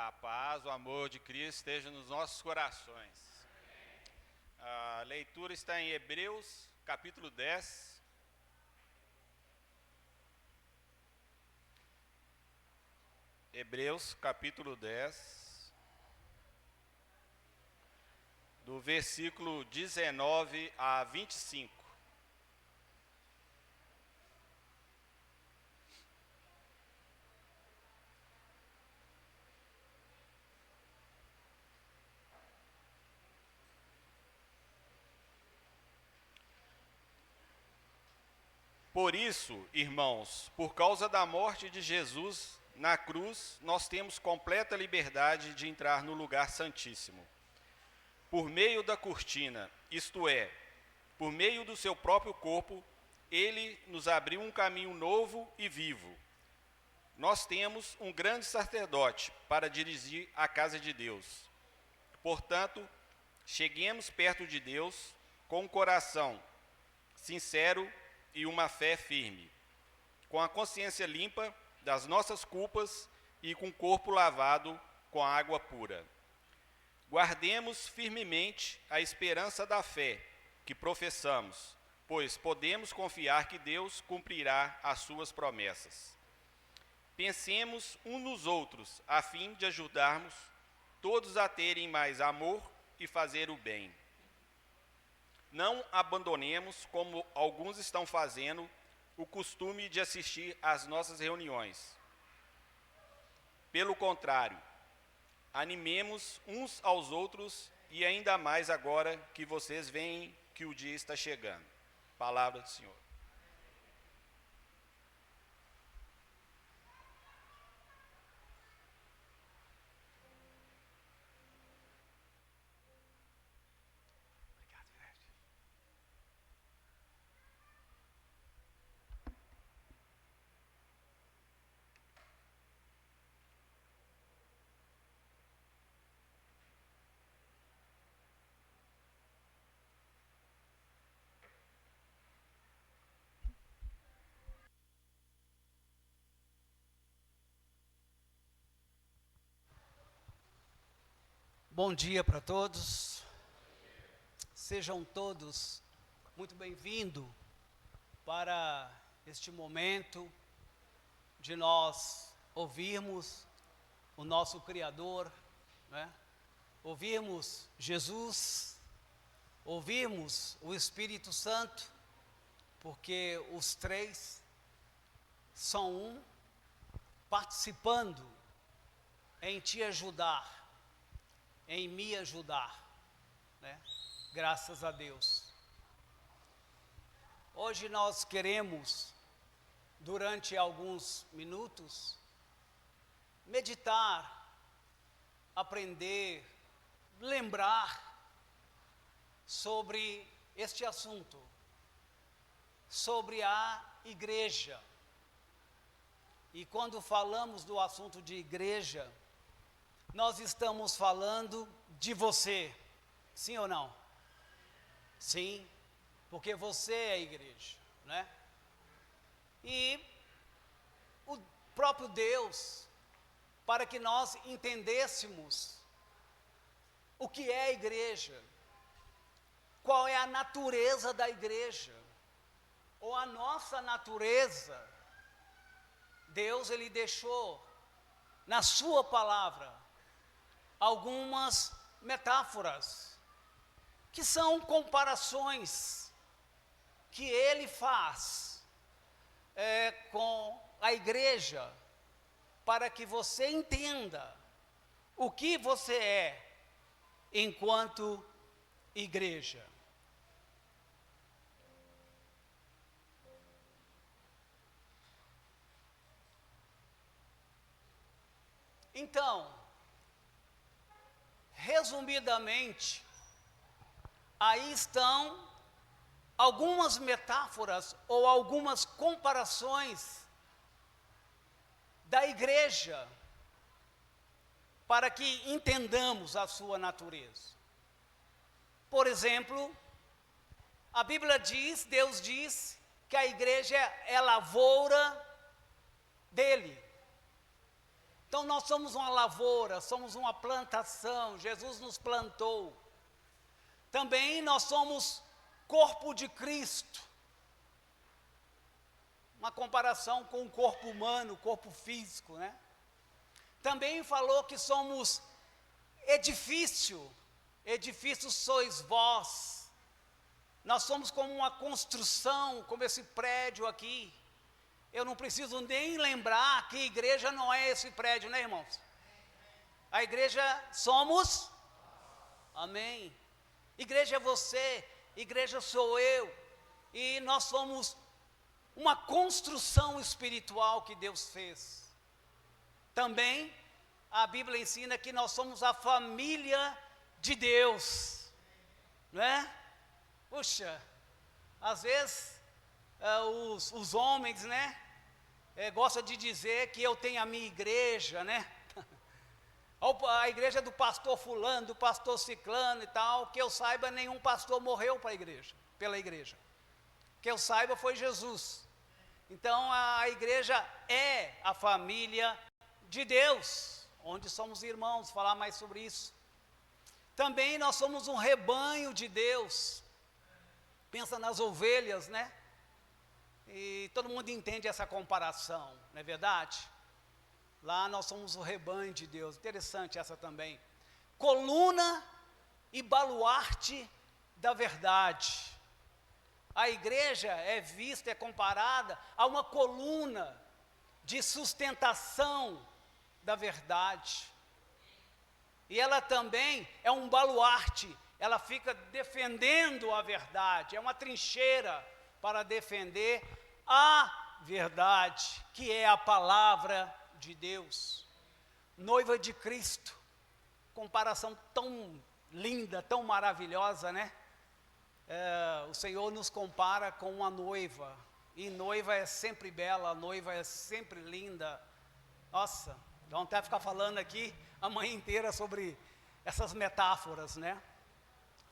A paz, o amor de Cristo esteja nos nossos corações. A leitura está em Hebreus, capítulo 10. Hebreus, capítulo 10, do versículo 19 a 25. Por isso, irmãos, por causa da morte de Jesus na cruz, nós temos completa liberdade de entrar no lugar santíssimo. Por meio da cortina, isto é, por meio do seu próprio corpo, ele nos abriu um caminho novo e vivo. Nós temos um grande sacerdote para dirigir a casa de Deus. Portanto, cheguemos perto de Deus com um coração sincero e uma fé firme, com a consciência limpa das nossas culpas e com o corpo lavado com água pura. Guardemos firmemente a esperança da fé que professamos, pois podemos confiar que Deus cumprirá as suas promessas. Pensemos uns nos outros, a fim de ajudarmos todos a terem mais amor e fazer o bem. Não abandonemos, como alguns estão fazendo, o costume de assistir às nossas reuniões. Pelo contrário, animemos uns aos outros e ainda mais agora que vocês veem que o dia está chegando. Palavra do Senhor. Bom dia para todos, sejam todos muito bem-vindos para este momento de nós ouvirmos o nosso Criador, né? Ouvirmos Jesus, ouvirmos o Espírito Santo, porque os três são um, participando em te ajudar, em me ajudar, né? Graças a Deus. Hoje nós queremos, durante alguns minutos, meditar, aprender, lembrar sobre este assunto, sobre a igreja. E quando falamos do assunto de igreja, nós estamos falando de você, sim ou não? Sim, porque você é a igreja, né? E o próprio Deus, para que nós entendêssemos o que é a igreja, qual é a natureza da igreja, ou a nossa natureza, Deus, Ele deixou na sua palavra algumas metáforas, que são comparações que ele faz com a igreja, para que você entenda o que você é enquanto igreja. Então, resumidamente, aí estão algumas metáforas ou algumas comparações da igreja, para que entendamos a sua natureza. Por exemplo, a Bíblia diz, Deus diz, que a igreja é a lavoura dele. Então nós somos uma lavoura, somos uma plantação, Jesus nos plantou. Também nós somos corpo de Cristo. Uma comparação com o corpo humano, o corpo físico, né? Também falou que somos edifício sois vós. Nós somos como uma construção, como esse prédio aqui. Eu não preciso nem lembrar que igreja não é esse prédio, né, irmãos? A igreja somos, amém. Igreja é você, igreja sou eu, e nós somos uma construção espiritual que Deus fez. Também a Bíblia ensina que nós somos a família de Deus, não é? Puxa, às vezes os homens, né, gostam de dizer que eu tenho a minha igreja, né? A igreja do pastor fulano, do pastor ciclano e tal. Que eu saiba, nenhum pastor morreu pela igreja. Que eu saiba, foi Jesus. Então a igreja é a família de Deus, onde somos irmãos, falar mais sobre isso. Também nós somos um rebanho de Deus. Pensa nas ovelhas, né? E todo mundo entende essa comparação, não é verdade? Lá nós somos o rebanho de Deus. Interessante essa também. Coluna e baluarte da verdade. A igreja é vista, é comparada a uma coluna de sustentação da verdade. E ela também é um baluarte, ela fica defendendo a verdade, é uma trincheira para defender a verdade, que é a palavra de Deus. Noiva de Cristo, comparação tão linda, tão maravilhosa, né? O Senhor nos compara com uma noiva, e noiva é sempre bela, noiva é sempre linda. Nossa, vamos até ficar falando aqui a manhã inteira sobre essas metáforas, né?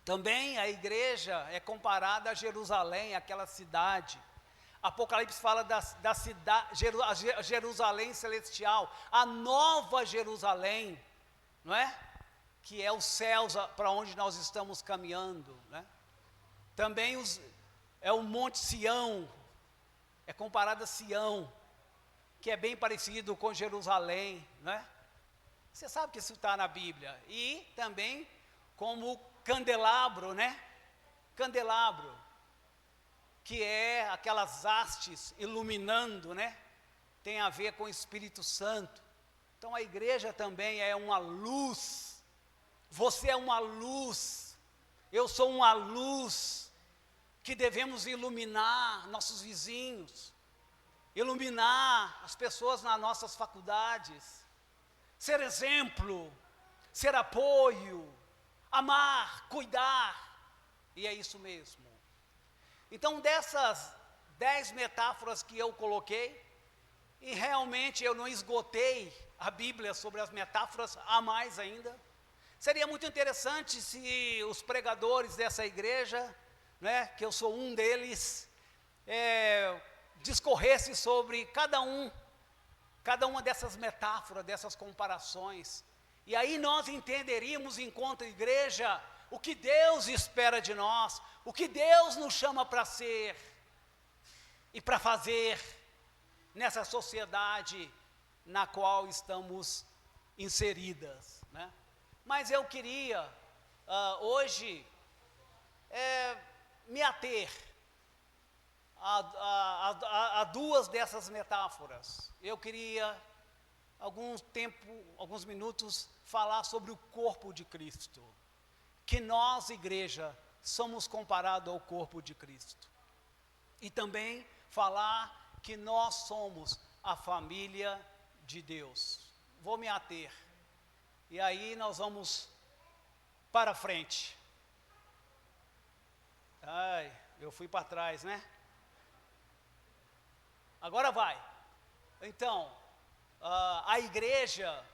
Também a igreja é comparada a Jerusalém, aquela cidade. Apocalipse fala da cidade, Jerusalém celestial, a nova Jerusalém, não é? Que é os céus para onde nós estamos caminhando, né? Também é o Monte Sião, é comparado a Sião, que é bem parecido com Jerusalém, né? Você sabe que isso está na Bíblia. E também como candelabro, né? Candelabro, que é aquelas hastes iluminando, né? Tem a ver com o Espírito Santo. Então a igreja também é uma luz. Você é uma luz. Eu sou uma luz que devemos iluminar nossos vizinhos, iluminar as pessoas nas nossas faculdades, ser exemplo, ser apoio, amar, cuidar, e é isso mesmo. Então, dessas 10 metáforas que eu coloquei, e realmente eu não esgotei a Bíblia sobre as metáforas, há mais ainda. Seria muito interessante se os pregadores dessa igreja, né, que eu sou um deles, discorresse sobre cada uma dessas metáforas, dessas comparações. E aí nós entenderíamos, enquanto igreja, o que Deus espera de nós, o que Deus nos chama para ser e para fazer nessa sociedade na qual estamos inseridas, né? Mas eu queria hoje me ater a duas dessas metáforas. Eu queria alguns minutos falar sobre o corpo de Cristo, que nós, igreja, somos comparados ao corpo de Cristo, e também falar que nós somos a família de Deus. Vou me ater, e aí nós vamos para frente. Ai, eu fui para trás, né? Agora vai. Então, a igreja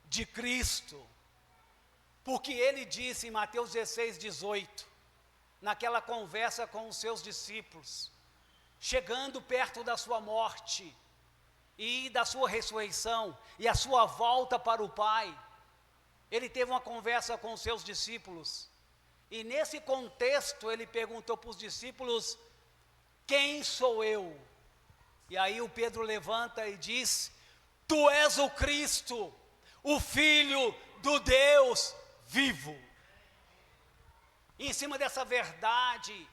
de Cristo, porque ele disse em Mateus 16, 18, naquela conversa com os seus discípulos, chegando perto da sua morte, e da sua ressurreição e a sua volta para o Pai, ele teve uma conversa com os seus discípulos. E nesse contexto ele perguntou para os discípulos: quem sou eu? E aí o Pedro levanta e diz: tu és o Cristo, o Filho do Deus vivo. E em cima dessa verdade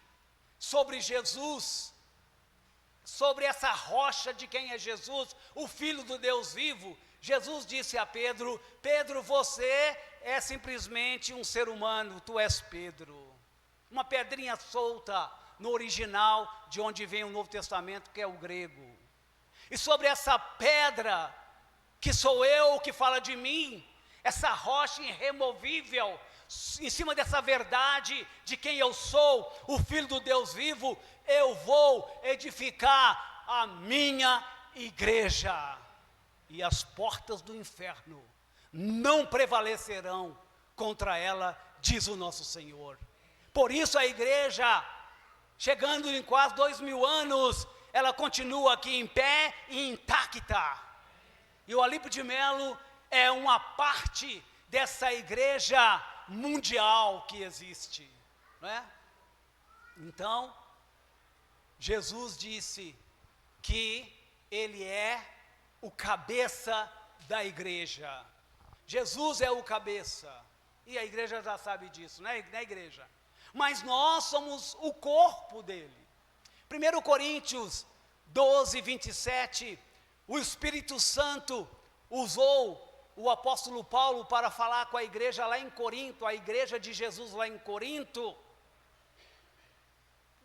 sobre Jesus, sobre essa rocha de quem é Jesus, o Filho do Deus vivo, Jesus disse a Pedro: Pedro, você é simplesmente um ser humano, tu és Pedro. Uma pedrinha solta no original de onde vem o Novo Testamento, que é o grego. E sobre essa pedra, que sou eu, que fala de mim, essa rocha irremovível, em cima dessa verdade de quem eu sou, o Filho do Deus vivo, eu vou edificar a minha igreja. E as portas do inferno não prevalecerão contra ela, diz o nosso Senhor. Por isso a igreja, chegando em quase 2000 anos, ela continua aqui em pé e intacta. E o Olímpio de Melo é uma parte dessa igreja mundial que existe, não é? Então, Jesus disse que ele é o cabeça da igreja. Jesus é o cabeça, e a igreja já sabe disso, né, igreja? Mas nós somos o corpo dele. 1 Coríntios 12, 27, o Espírito Santo usou o apóstolo Paulo para falar com a igreja lá em Corinto, a igreja de Jesus lá em Corinto.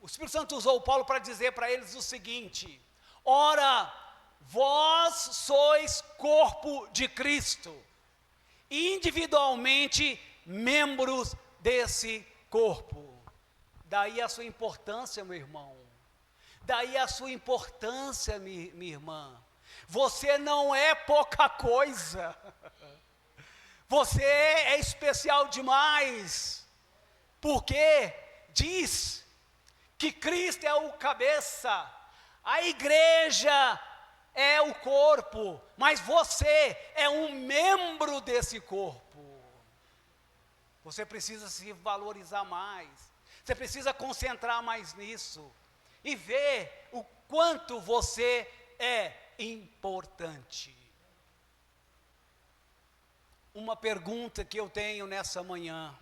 O Espírito Santo usou Paulo para dizer para eles o seguinte: ora, vós sois corpo de Cristo, individualmente membros desse corpo. Daí a sua importância, meu irmão. Daí a sua importância, minha irmã. Você não é pouca coisa. Você é especial demais. Porque diz que Cristo é o cabeça, a igreja é o corpo, mas você é um membro desse corpo. Você precisa se valorizar mais, você precisa concentrar mais nisso e ver o quanto você é importante. Uma pergunta que eu tenho nessa manhã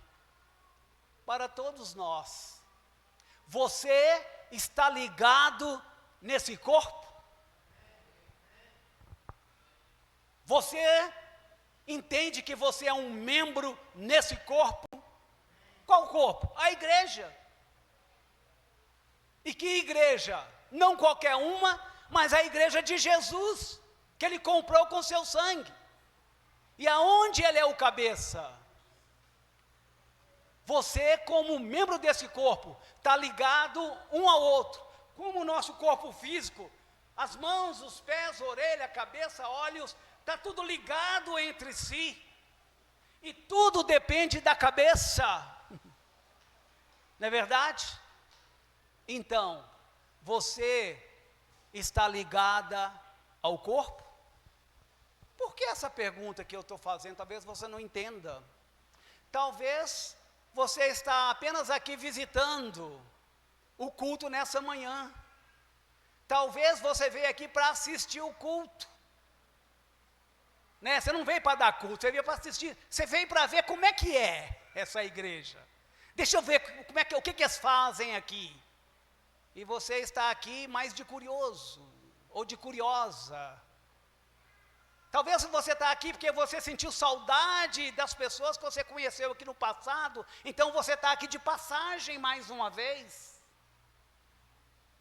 para todos nós: você está ligado nesse corpo? Você entende que você é um membro nesse corpo? Qual corpo? A igreja. E que igreja? Não qualquer uma, mas a igreja de Jesus, que ele comprou com seu sangue. E aonde ele é o cabeça? Você, como membro desse corpo, está ligado um ao outro. Como o nosso corpo físico, as mãos, os pés, a orelha, a cabeça, olhos, está tudo ligado entre si. E tudo depende da cabeça. Não é verdade? Então, você está ligada ao corpo? Por que essa pergunta que eu estou fazendo? Talvez você não entenda. Talvez você está apenas aqui visitando o culto nessa manhã. Talvez você veio aqui para assistir o culto. Né? Você não veio para dar culto, você veio para assistir. Você veio para ver como é que é essa igreja. Deixa eu ver o que eles fazem aqui. E você está aqui mais de curioso ou de curiosa. Talvez você está aqui porque você sentiu saudade das pessoas que você conheceu aqui no passado. Então você está aqui de passagem mais uma vez.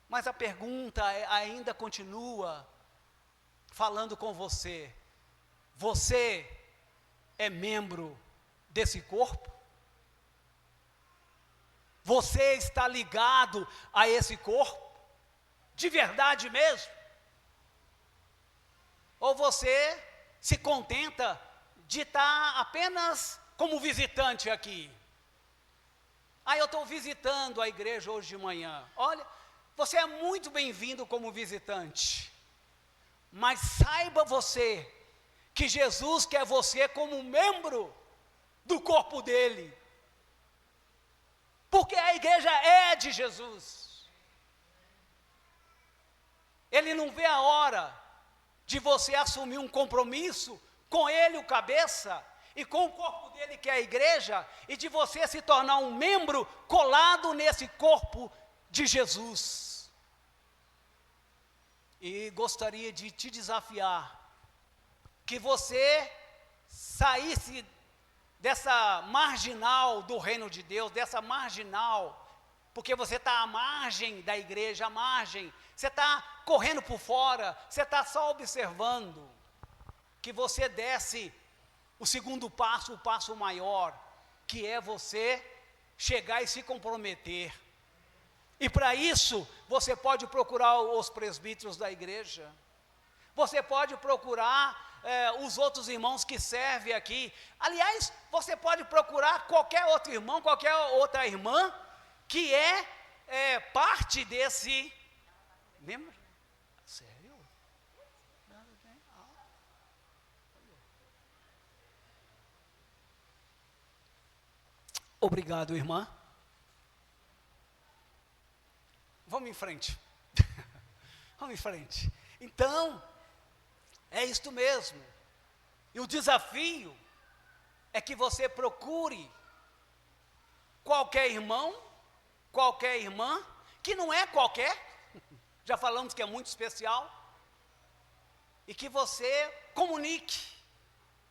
Mas a pergunta ainda continua falando com você. Você é membro desse corpo? Você está ligado a esse corpo? De verdade mesmo? Ou você se contenta de estar apenas como visitante aqui? Eu estou visitando a igreja hoje de manhã. Olha, você é muito bem-vindo como visitante. Mas saiba você que Jesus quer você como membro do corpo dele. Porque a igreja é de Jesus. Ele não vê a hora de você assumir um compromisso com ele, o cabeça, e com o corpo dele, que é a igreja, e de você se tornar um membro colado nesse corpo de Jesus. E gostaria de te desafiar, que você saísse dessa marginal do reino de Deus, dessa marginal, porque você está à margem da igreja, à margem, você está correndo por fora, você está só observando, que você desse o segundo passo, o passo maior, que é você chegar e se comprometer. E para isso, você pode procurar os presbíteros da igreja, você pode procurar os outros irmãos que servem aqui. Aliás, você pode procurar qualquer outro irmão, qualquer outra irmã, que é parte desse... Lembra? Sério? Obrigado, irmã. Vamos em frente. Vamos em frente. Então, é isto mesmo. E o desafio é que você procure qualquer irmão, qualquer irmã, que não é qualquer, já falamos que é muito especial, e que você comunique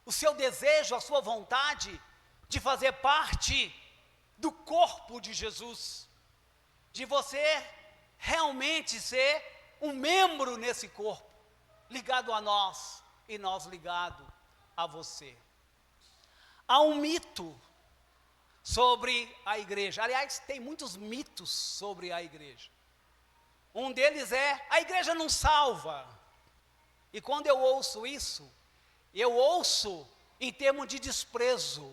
o seu desejo, a sua vontade de fazer parte do corpo de Jesus, de você realmente ser um membro nesse corpo, ligado a nós e nós ligado a você. Há um mito sobre a igreja. Aliás, tem muitos mitos sobre a igreja. Um deles é: a igreja não salva. E quando eu ouço isso, eu ouço em termos de desprezo.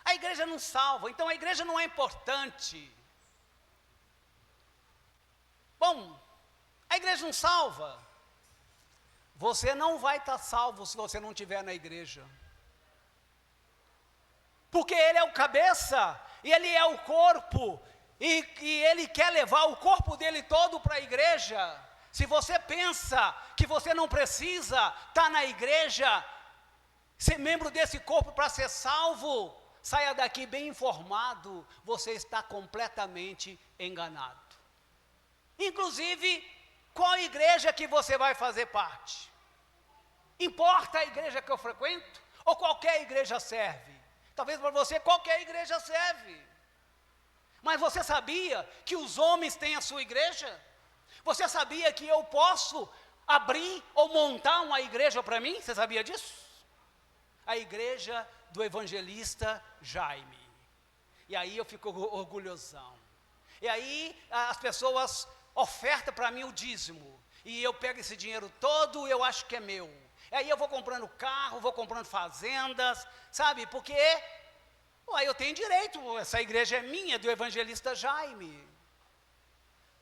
A igreja não salva, então a igreja não é importante. Bom, a igreja não salva. Você não vai estar salvo se você não estiver na igreja. Porque ele é o cabeça, e ele é o corpo, e ele quer levar o corpo dele todo para a igreja. Se você pensa que você não precisa estar na igreja, ser membro desse corpo para ser salvo, saia daqui bem informado, você está completamente enganado. Inclusive, qual igreja que você vai fazer parte? Importa a igreja que eu frequento? Ou qualquer igreja serve? Talvez para você qualquer igreja serve. Mas você sabia que os homens têm a sua igreja? Você sabia que eu posso abrir ou montar uma igreja para mim? Você sabia disso? A igreja do evangelista Jaime. E aí eu fico orgulhosão. E aí as pessoas ofertam para mim o dízimo. E eu pego esse dinheiro todo e eu acho que é meu. E aí eu vou comprando carro, vou comprando fazendas, sabe? Porque aí eu tenho direito, essa igreja é minha, do evangelista Jaime.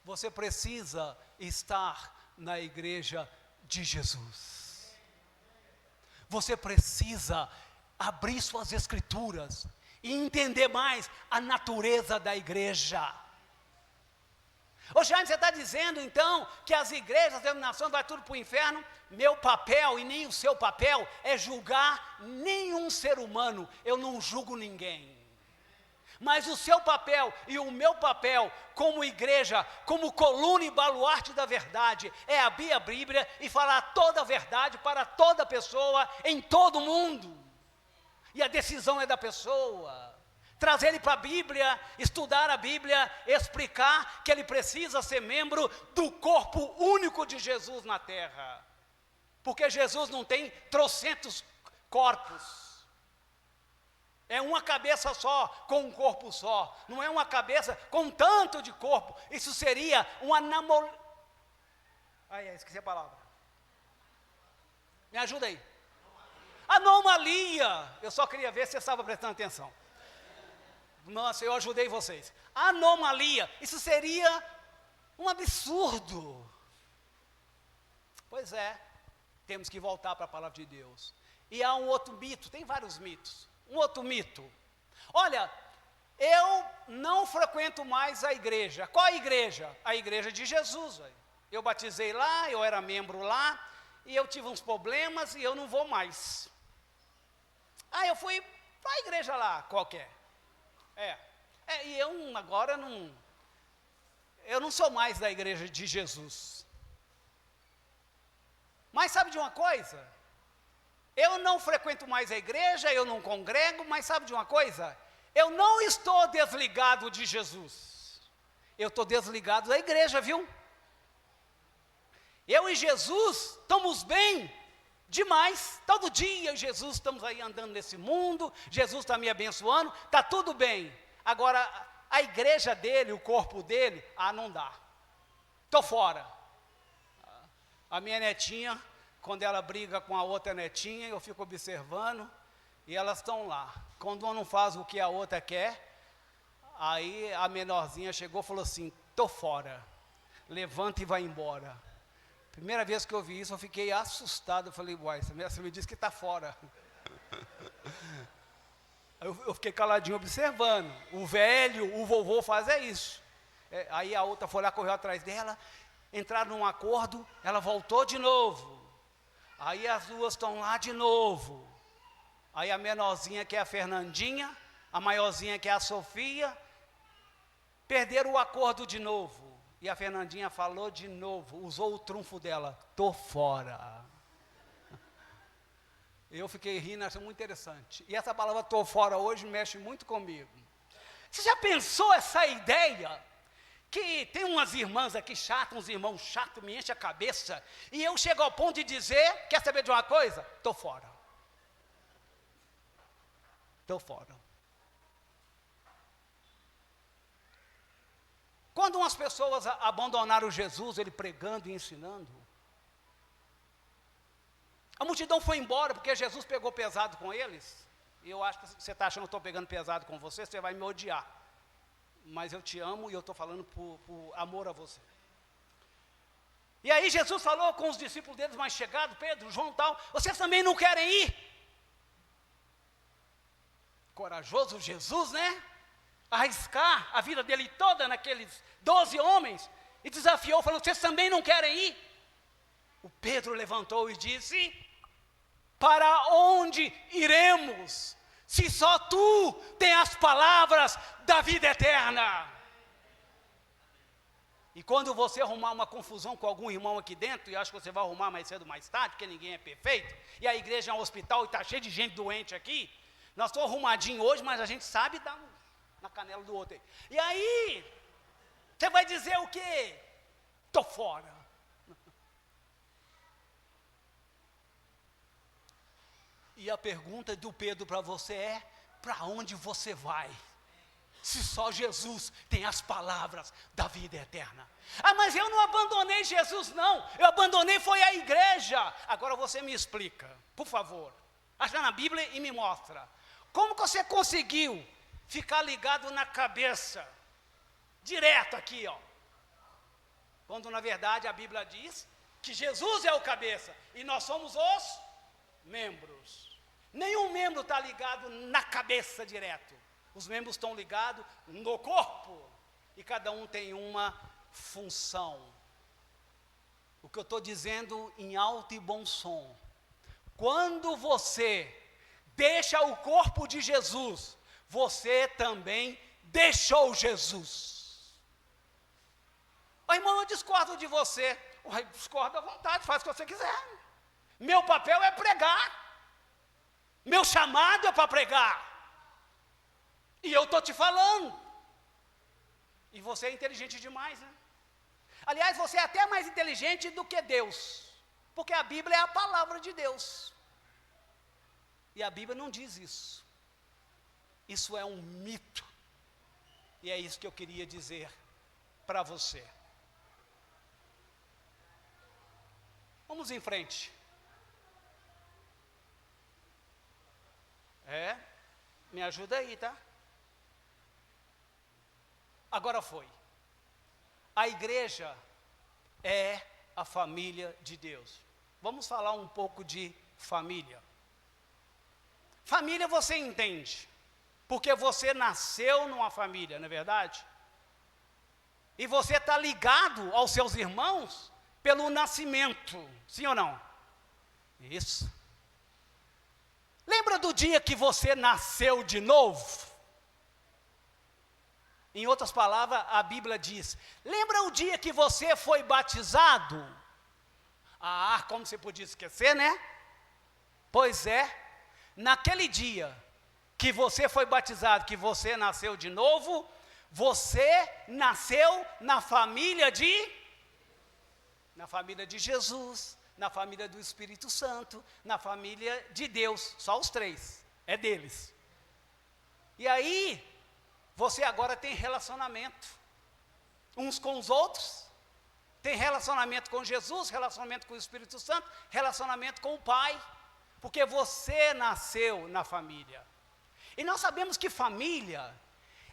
Você precisa estar na igreja de Jesus. Você precisa abrir suas escrituras e entender mais a natureza da igreja. Ô Jaime, você está dizendo então que as igrejas, as denominações, vai tudo para o inferno? Meu papel e nem o seu papel é julgar nenhum ser humano, eu não julgo ninguém. Mas o seu papel e o meu papel como igreja, como coluna e baluarte da verdade, é abrir a Bíblia e falar toda a verdade para toda pessoa, em todo mundo. E a decisão é da pessoa. Trazer ele para a Bíblia, estudar a Bíblia, explicar que ele precisa ser membro do corpo único de Jesus na terra. Porque Jesus não tem trocentos corpos. É uma cabeça só, com um corpo só. Não é uma cabeça com tanto de corpo. Isso seria uma esqueci a palavra. Me ajuda aí. Anomalia. Eu só queria ver se você estava prestando atenção. Nossa, eu ajudei vocês. Anomalia. Isso seria um absurdo. Pois é, temos que voltar para a palavra de Deus. E há um outro mito, tem vários mitos. Um outro mito. Olha, eu não frequento mais a igreja. Qual a igreja? A igreja de Jesus. Eu batizei lá, eu era membro lá, e eu tive uns problemas e eu não vou mais. Eu fui para a igreja lá, qualquer. E eu agora não... Eu não sou mais da igreja de Jesus. Mas sabe de uma coisa? Eu não frequento mais a igreja, eu não congrego, mas sabe de uma coisa? Eu não estou desligado de Jesus. Eu estou desligado da igreja, viu? Eu e Jesus estamos bem demais. Todo dia Jesus estamos aí andando nesse mundo, Jesus está me abençoando, está tudo bem. Agora, a igreja dele, o corpo dele, não dá. Estou fora. A minha netinha, quando ela briga com a outra netinha, eu fico observando, e elas estão lá. Quando uma não faz o que a outra quer, aí a menorzinha chegou e falou assim, estou fora, levanta e vai embora. Primeira vez que eu vi isso, eu fiquei assustado, eu falei, uai, você me disse que está fora. Eu fiquei caladinho observando, o velho, o vovô faz isso. Aí a outra foi lá, correu atrás dela, entraram num acordo, ela voltou de novo. Aí as duas estão lá de novo. Aí a menorzinha, que é a Fernandinha, a maiorzinha, que é a Sofia, perderam o acordo de novo. E a Fernandinha falou de novo, usou o trunfo dela, estou fora. Eu fiquei rindo, achei muito interessante. E essa palavra estou fora hoje mexe muito comigo. Você já pensou essa ideia? Que tem umas irmãs aqui chatas, uns irmãos chatos, me enche a cabeça, e eu chego ao ponto de dizer, quer saber de uma coisa? Estou fora. Estou fora. Quando umas pessoas abandonaram Jesus, ele pregando e ensinando, a multidão foi embora, porque Jesus pegou pesado com eles, e eu acho que você está achando que eu estou pegando pesado com você, você vai me odiar. Mas eu te amo e eu estou falando por amor a você. E aí Jesus falou com os discípulos deles mais chegados, Pedro, João e tal, vocês também não querem ir? Corajoso Jesus, né? Arriscar a vida dele toda naqueles 12 homens, e desafiou, falando, vocês também não querem ir? O Pedro levantou e disse, para onde iremos? Se só tu tem as palavras da vida eterna. E quando você arrumar uma confusão com algum irmão aqui dentro, e acho que você vai arrumar mais cedo ou mais tarde, porque ninguém é perfeito, e a igreja é um hospital e está cheio de gente doente aqui, nós estamos arrumadinhos hoje, mas a gente sabe dar na canela do outro aí. E aí, você vai dizer o quê? Estou fora. E a pergunta do Pedro para você é, para onde você vai? Se só Jesus tem as palavras da vida eterna. Mas eu não abandonei Jesus não, eu abandonei foi a igreja. Agora você me explica, por favor. Acha na Bíblia e me mostra. Como que você conseguiu ficar ligado na cabeça? Direto aqui, ó. Quando na verdade a Bíblia diz que Jesus é o cabeça e nós somos os membros. Nenhum membro está ligado na cabeça direto. Os membros estão ligados no corpo. E cada um tem uma função. O que eu estou dizendo em alto e bom som. Quando você deixa o corpo de Jesus, você também deixou Jesus. Irmão, eu discordo de você. Discorda à vontade, faz o que você quiser. Meu papel é pregar. Meu chamado é para pregar. E eu estou te falando. E você é inteligente demais, né? Aliás, você é até mais inteligente do que Deus. Porque a Bíblia é a palavra de Deus. E a Bíblia não diz isso. Isso é um mito. E é isso que eu queria dizer para você. Vamos em frente. Me ajuda aí, tá? Agora foi. A igreja é a família de Deus. Vamos falar um pouco de família. Família você entende, porque você nasceu numa família, não é verdade? E você está ligado aos seus irmãos pelo nascimento, sim ou não? Isso. Lembra do dia que você nasceu de novo? Em outras palavras, a Bíblia diz, lembra o dia que você foi batizado? Ah, como você podia esquecer, né? Pois é, naquele dia que você foi batizado, que você nasceu de novo, você nasceu na família de Jesus, na família do Espírito Santo, na família de Deus, só os três, é deles. E aí, você agora tem relacionamento, uns com os outros, tem relacionamento com Jesus, relacionamento com o Espírito Santo, relacionamento com o Pai, porque você nasceu na família. E nós sabemos que família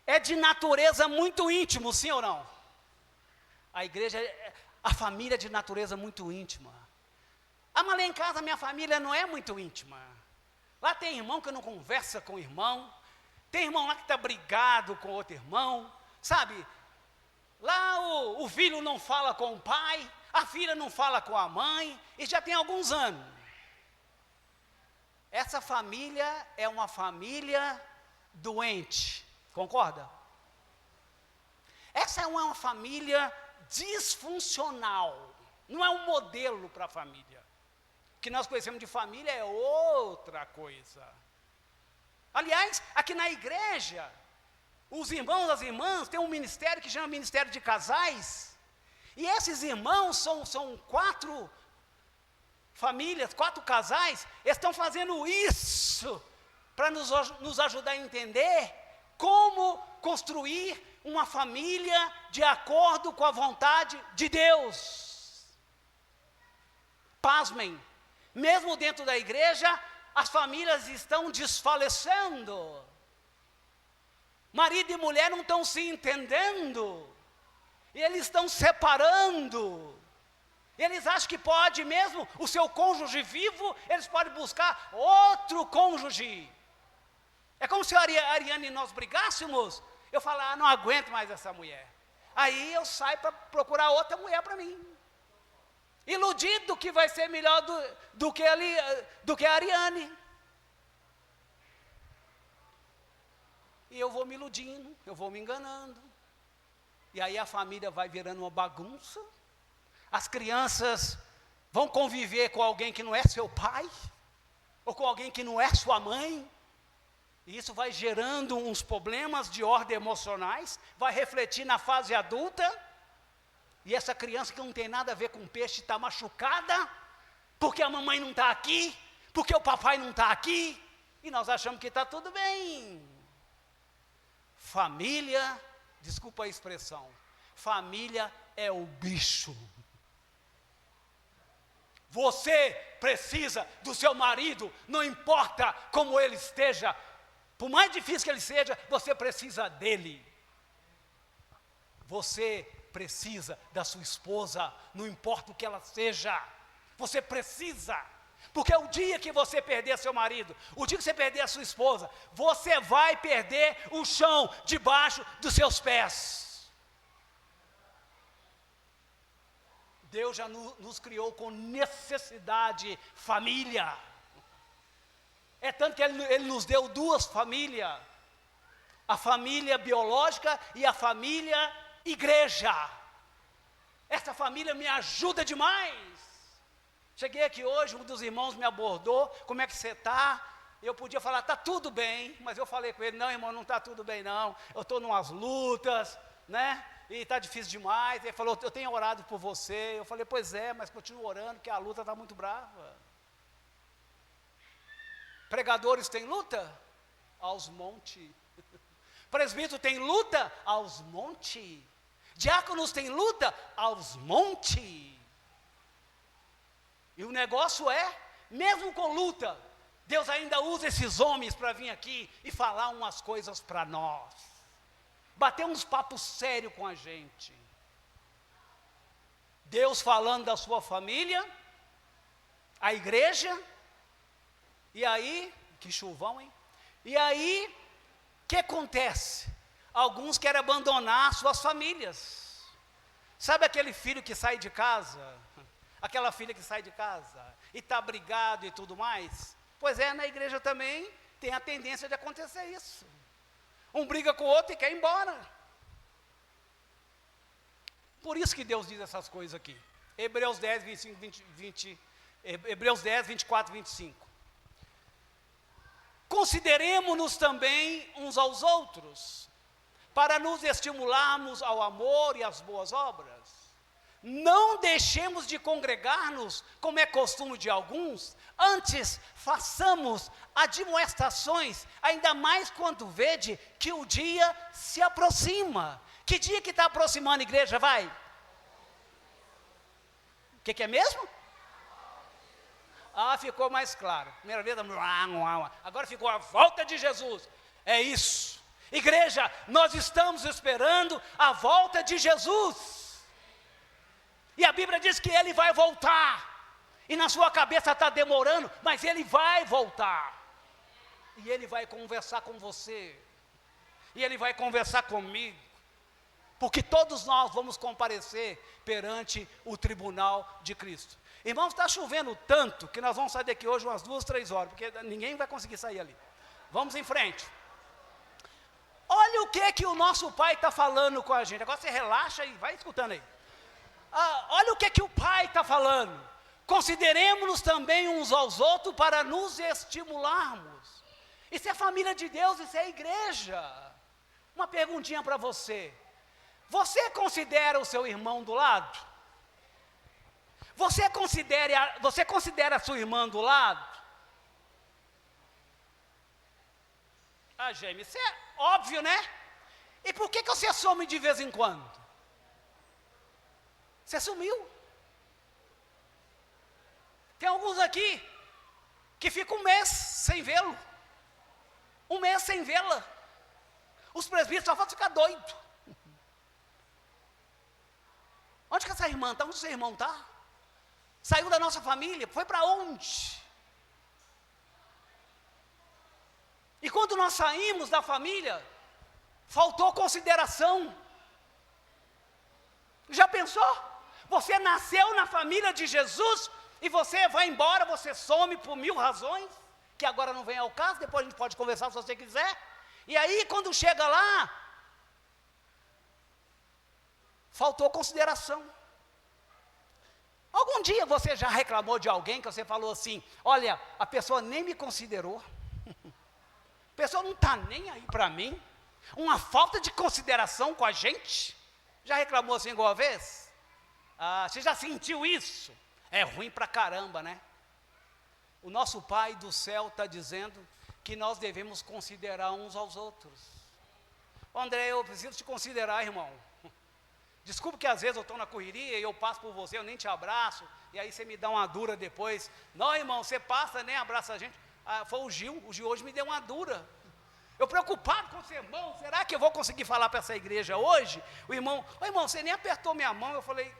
é de natureza muito íntima, sim ou não? A família é de natureza muito íntima. Mas lá em casa, minha família não é muito íntima. Lá tem irmão que não conversa com o irmão, tem irmão lá que está brigado com outro irmão, sabe? Lá o filho não fala com o pai, a filha não fala com a mãe, e já tem alguns anos. Essa família é uma família doente, concorda? Essa é uma família disfuncional, não é um modelo para a família. O que nós conhecemos de família é outra coisa. Aliás, aqui na igreja, os irmãos e as irmãs têm um ministério que chama Ministério de Casais, e esses irmãos são 4 famílias, 4 casais, estão fazendo isso para nos ajudar a entender como construir uma família de acordo com a vontade de Deus. Pasmem, mesmo dentro da igreja, as famílias estão desfalecendo. Marido e mulher não estão se entendendo, e eles estão separando. Eles acham que pode mesmo, o seu cônjuge vivo, eles podem buscar outro cônjuge. É como se a Ariane e nós brigássemos, eu falar, não aguento mais essa mulher. Aí eu saio para procurar outra mulher para mim. Iludido que vai ser melhor do que a Ariane. E eu vou me iludindo, eu vou me enganando. E aí a família vai virando uma bagunça. As crianças vão conviver com alguém que não é seu pai, ou com alguém que não é sua mãe, e isso vai gerando uns problemas de ordem emocionais, vai refletir na fase adulta, e essa criança que não tem nada a ver com peixe está machucada, porque a mamãe não está aqui, porque o papai não está aqui, e nós achamos que está tudo bem. Família, desculpa a expressão, família é o bicho. Você precisa do seu marido, não importa como ele esteja, por mais difícil que ele seja, você precisa dele. Você precisa da sua esposa, não importa o que ela seja, você precisa, porque o dia que você perder seu marido, o dia que você perder a sua esposa, você vai perder o chão debaixo dos seus pés. Deus já nos criou com necessidade família. É tanto que Ele nos deu 2 famílias. A família biológica e a família igreja. Essa família me ajuda demais. Cheguei aqui hoje, um dos irmãos me abordou, como é que você está? Eu podia falar, está tudo bem, mas eu falei com ele, não irmão, não está tudo bem não, eu estou numas lutas, né? E está difícil demais. Ele falou, eu tenho orado por você. Eu falei, pois é, mas continuo orando, porque a luta está muito brava. Pregadores têm luta? Aos montes. Presbítero tem luta? Aos montes. Diáconos têm luta? Aos montes. E o negócio é, mesmo com luta, Deus ainda usa esses homens para vir aqui e falar umas coisas para nós. Bater uns papos sérios com a gente. Deus falando da sua família, a igreja, e aí, que chuvão, hein? E aí, o que acontece? Alguns querem abandonar suas famílias. Sabe aquele filho que sai de casa? Aquela filha que sai de casa e está brigado e tudo mais? Pois é, na igreja também tem a tendência de acontecer isso. Um briga com o outro e quer ir embora. Por isso que Deus diz essas coisas aqui. Hebreus 10, 25, Hebreus 10, 24 e 25. Consideremos-nos também uns aos outros, para nos estimularmos ao amor e às boas obras. Não deixemos de congregar-nos, como é costume de alguns, antes façamos admoestações, ainda mais quando vede que o dia se aproxima. Que dia que está aproximando a igreja, vai? O que é mesmo? Ah, ficou mais claro. Primeira vez, agora ficou a volta de Jesus. É isso. Igreja, nós estamos esperando a volta de Jesus. E a Bíblia diz que Ele vai voltar. E na sua cabeça está demorando, mas Ele vai voltar. E Ele vai conversar com você. E Ele vai conversar comigo. Porque todos nós vamos comparecer perante o tribunal de Cristo. Irmãos, está chovendo tanto que nós vamos sair daqui hoje umas 2, 3 horas, porque ninguém vai conseguir sair ali. Vamos em frente. Olha o que o nosso Pai está falando com a gente. Agora você relaxa e vai escutando aí. Olha o que o Pai está falando. Consideremos-nos também uns aos outros para nos estimularmos. Isso é família de Deus, isso é igreja. Uma perguntinha para você. Você considera o seu irmão do lado? Você considera a sua irmã do lado? Ah, Jaime, isso é óbvio, né? E por que você some de vez em quando? Você sumiu. Tem alguns aqui que ficam um mês sem vê-lo. Um mês sem vê-la. Os presbíteros só vão ficar doidos. Onde que essa irmã está? Onde o seu irmão está? Saiu da nossa família? Foi para onde? E quando nós saímos da família, faltou consideração. Já pensou? Você nasceu na família de Jesus e você vai embora, você some por 1000 razões, que agora não vem ao caso, depois a gente pode conversar se você quiser. E aí quando chega lá, faltou consideração. Algum dia você já reclamou de alguém que você falou assim, olha, a pessoa nem me considerou, a pessoa não está nem aí para mim, uma falta de consideração com a gente? Já reclamou assim igual a vez? Ah, você já sentiu isso? É ruim pra caramba, né? O nosso Pai do céu está dizendo que nós devemos considerar uns aos outros. André, eu preciso te considerar, irmão. Desculpa que às vezes eu estou na correria e eu passo por você, eu nem te abraço, e aí você me dá uma dura depois. Não, irmão, você passa, nem abraça a gente. Ah, foi o Gil hoje me deu uma dura. Eu preocupado com o seu irmão, será que eu vou conseguir falar para essa igreja hoje? O irmão, ô irmão, você nem apertou minha mão. Eu falei,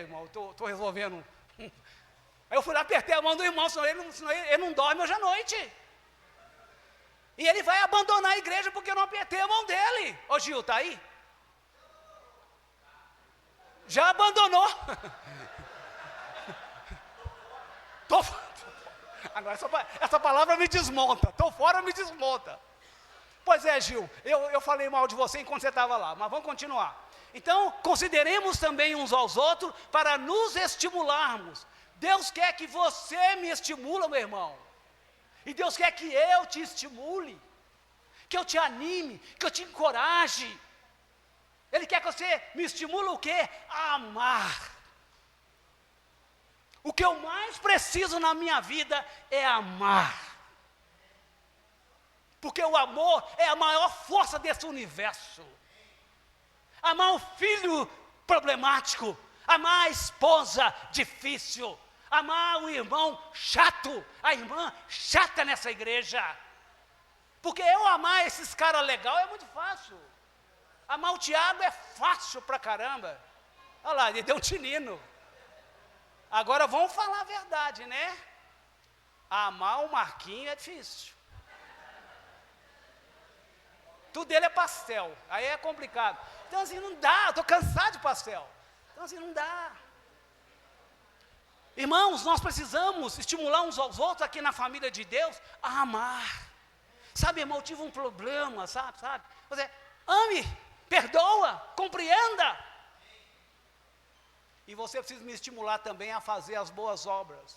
irmão, estou resolvendo. Aí eu fui lá, apertei a mão do irmão, senão ele não dorme hoje à noite. E ele vai abandonar a igreja porque eu não apertei a mão dele. Ô Gil, está aí? Já abandonou. Agora essa palavra me desmonta. Estou fora, me desmonta. Pois é, Gil, eu falei mal de você enquanto você estava lá, mas vamos continuar. Então, consideremos também uns aos outros para nos estimularmos. Deus quer que você me estimule, meu irmão. E Deus quer que eu te estimule, que eu te anime, que eu te encoraje. Ele quer que você me estimule o quê? A amar. O que eu mais preciso na minha vida é amar. Porque o amor é a maior força desse universo. Amar o filho problemático, amar a esposa difícil, amar o irmão chato, a irmã chata nessa igreja. Porque eu amar esses caras legais é muito fácil. Amar o Tiago é fácil pra caramba. Olha lá, ele deu um tinino. Agora vamos falar a verdade, né? Amar o Marquinho é difícil. Tudo dele é pastel, aí é complicado. Então assim, não dá, eu estou cansado de pastel. Então assim, não dá. Irmãos, nós precisamos estimular uns aos outros aqui na família de Deus a amar. Sabe, irmão, eu tive um problema, sabe? Você ame, perdoa, compreenda. E você precisa me estimular também a fazer as boas obras.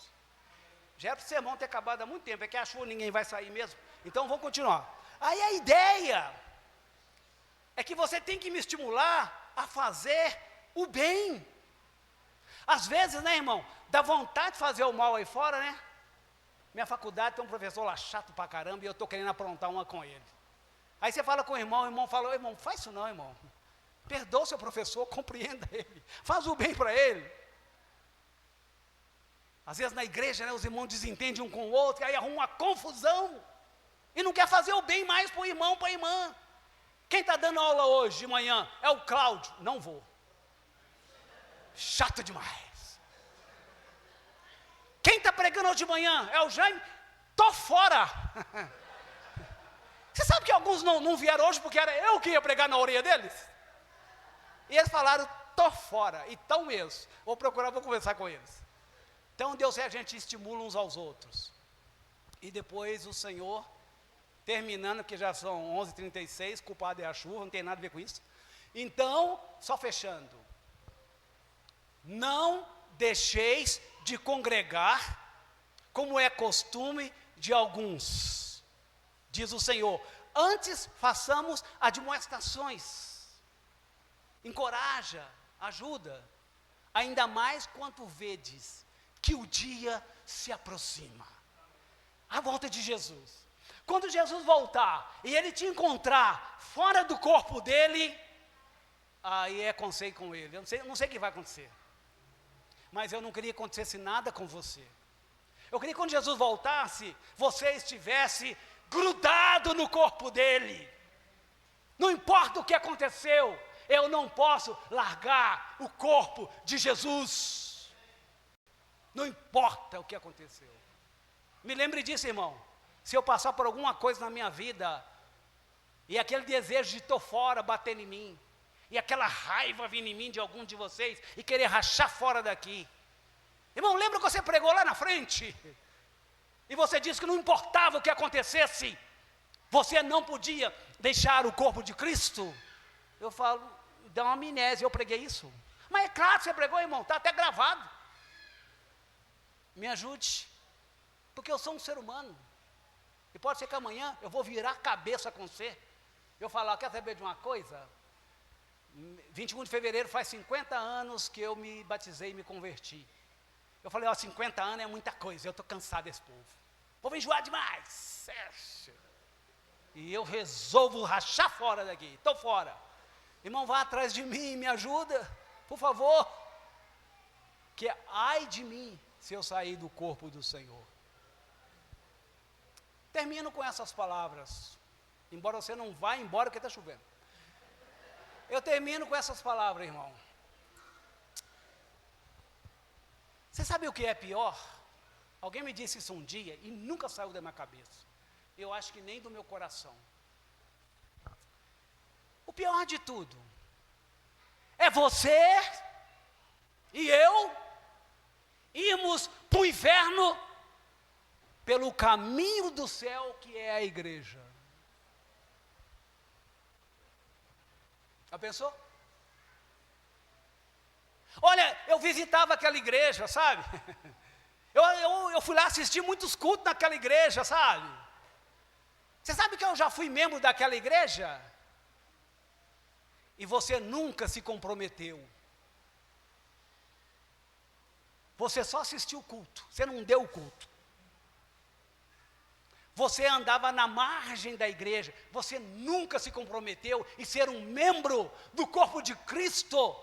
Já era para o sermão ter acabado há muito tempo, é que achou ninguém vai sair mesmo. Então vamos continuar. Aí a ideia é que você tem que me estimular a fazer o bem. Às vezes, né, irmão, dá vontade de fazer o mal aí fora, né? Minha faculdade tem um professor lá chato pra caramba e eu estou querendo aprontar uma com ele. Aí você fala com o irmão fala, irmão, faz isso não, irmão. Perdoa o seu professor, compreenda ele. Faz o bem para ele. Às vezes na igreja, né, os irmãos desentendem um com o outro, e aí arruma uma confusão. E não quer fazer o bem mais para o irmão, para a irmã. Quem está dando aula hoje de manhã é o Cláudio. Não vou. Chato demais. Quem está pregando hoje de manhã é o Jaime. Tô fora. Você sabe que alguns não vieram hoje porque era eu que ia pregar na orelha deles? E eles falaram, tô fora. E tão mesmo. Vou conversar com eles. Então Deus a gente estimula uns aos outros. E depois o Senhor, terminando, que já são 11h36, culpado é a chuva, não tem nada a ver com isso. Então, só fechando. Não deixeis de congregar, como é costume de alguns, diz o Senhor. Antes façamos admoestações, encoraja, ajuda, ainda mais quanto vedes que o dia se aproxima. A volta de Jesus. Quando Jesus voltar e ele te encontrar fora do corpo dele, aí é conselho com ele. Eu não sei o que vai acontecer. Mas eu não queria que acontecesse nada com você. Eu queria que quando Jesus voltasse, você estivesse grudado no corpo dele. Não importa o que aconteceu, eu não posso largar o corpo de Jesus. Não importa o que aconteceu. Me lembre disso, irmão. Se eu passar por alguma coisa na minha vida, e aquele desejo de estar fora bater em mim, e aquela raiva vir em mim de algum de vocês, e querer rachar fora daqui. Irmão, lembra que você pregou lá na frente? E você disse que não importava o que acontecesse, você não podia deixar o corpo de Cristo? Eu falo, dá uma amnésia, eu preguei isso. Mas é claro que você pregou, irmão, está até gravado. Me ajude, porque eu sou um ser humano. E pode ser que amanhã eu vou virar a cabeça com você. Eu falar, quer saber de uma coisa? 21 de fevereiro faz 50 anos que eu me batizei e me converti. Eu falei, 50 anos é muita coisa, eu estou cansado desse povo. O povo enjoar demais. E eu resolvo rachar fora daqui, estou fora. Irmão, vá atrás de mim, me ajuda, por favor. Que ai de mim se eu sair do corpo do Senhor. Termino com essas palavras. Embora você não vá embora porque está chovendo. Eu termino com essas palavras, irmão. Você sabe o que é pior? Alguém me disse isso um dia e nunca saiu da minha cabeça. Eu acho que nem do meu coração. O pior de tudo é você e eu irmos para o inferno pelo caminho do céu que é a igreja. Já pensou? Olha, eu visitava aquela igreja, sabe? Eu fui lá assistir muitos cultos naquela igreja, sabe? Você sabe que eu já fui membro daquela igreja? E você nunca se comprometeu. Você só assistiu o culto, você não deu o culto. Você andava na margem da igreja, você nunca se comprometeu em ser um membro do corpo de Cristo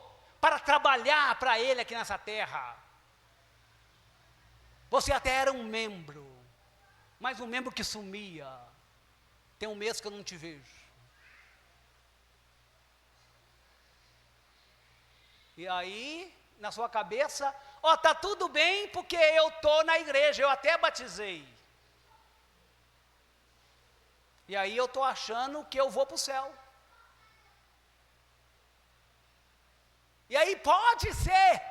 para trabalhar para Ele aqui nessa terra. Você até era um membro, mas um membro que sumia. Tem um mês que eu não te vejo. E aí, na sua cabeça, ó, tá tudo bem porque eu tô na igreja, eu até batizei. E aí eu tô achando que eu vou para o céu. E aí pode ser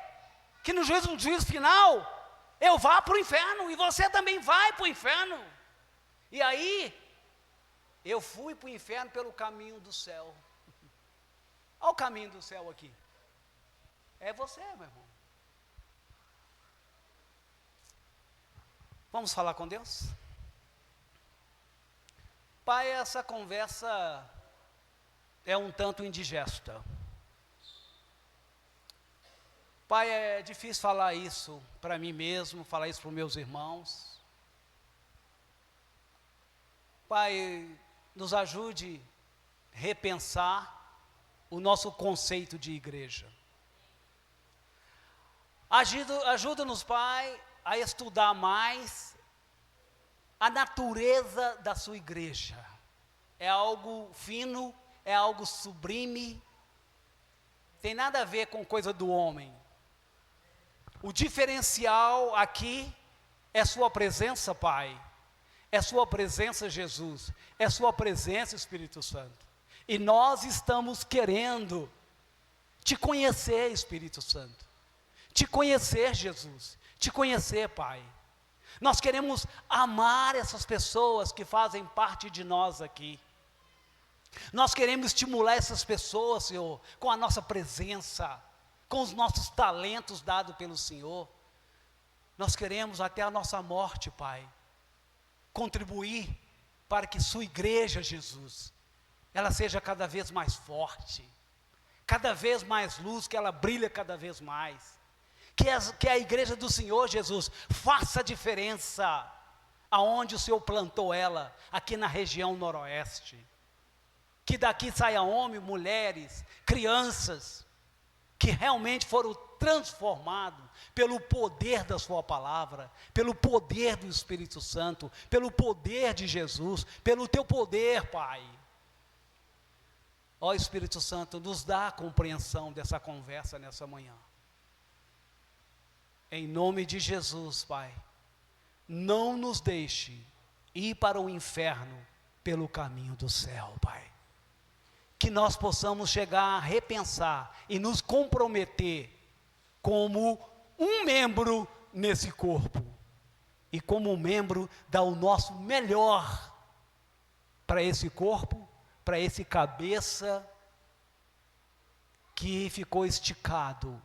que no juízo final eu vá para o inferno e você também vai para o inferno. E aí eu fui para o inferno pelo caminho do céu. Olha o caminho do céu aqui. É você, meu irmão. Vamos falar com Deus? Pai, essa conversa é um tanto indigesta. Pai, é difícil falar isso para mim mesmo, falar isso para os meus irmãos. Pai, nos ajude a repensar o nosso conceito de igreja. Ajuda-nos, Pai, a estudar mais a natureza da sua igreja. É algo fino, é algo sublime, tem nada a ver com coisa do homem. O diferencial aqui é sua presença, Pai, é sua presença, Jesus, é sua presença, Espírito Santo. E nós estamos querendo te conhecer, Espírito Santo, te conhecer, Jesus, te conhecer, Pai. Nós queremos amar essas pessoas que fazem parte de nós aqui. Nós queremos estimular essas pessoas, Senhor, com a nossa presença, com os nossos talentos dados pelo Senhor. Nós queremos até a nossa morte, Pai, contribuir para que sua igreja, Jesus, ela seja cada vez mais forte, cada vez mais luz, que ela brilhe cada vez mais. Que a igreja do Senhor, Jesus, faça diferença aonde o Senhor plantou ela, aqui na região noroeste. Que daqui saia homens, mulheres, crianças, que realmente foram transformados pelo poder da sua palavra, pelo poder do Espírito Santo, pelo poder de Jesus, pelo teu poder, Pai. Ó Espírito Santo, nos dá a compreensão dessa conversa nessa manhã. Em nome de Jesus, Pai, não nos deixe ir para o inferno pelo caminho do céu, Pai. Que nós possamos chegar a repensar e nos comprometer como um membro nesse corpo. E como um membro dar o nosso melhor para esse corpo, para esse cabeça que ficou esticado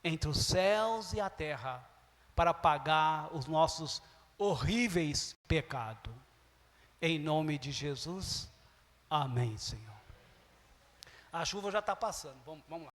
entre os céus e a terra, para pagar os nossos horríveis pecados. Em nome de Jesus, amém, Senhor. A chuva já está passando, vamos lá.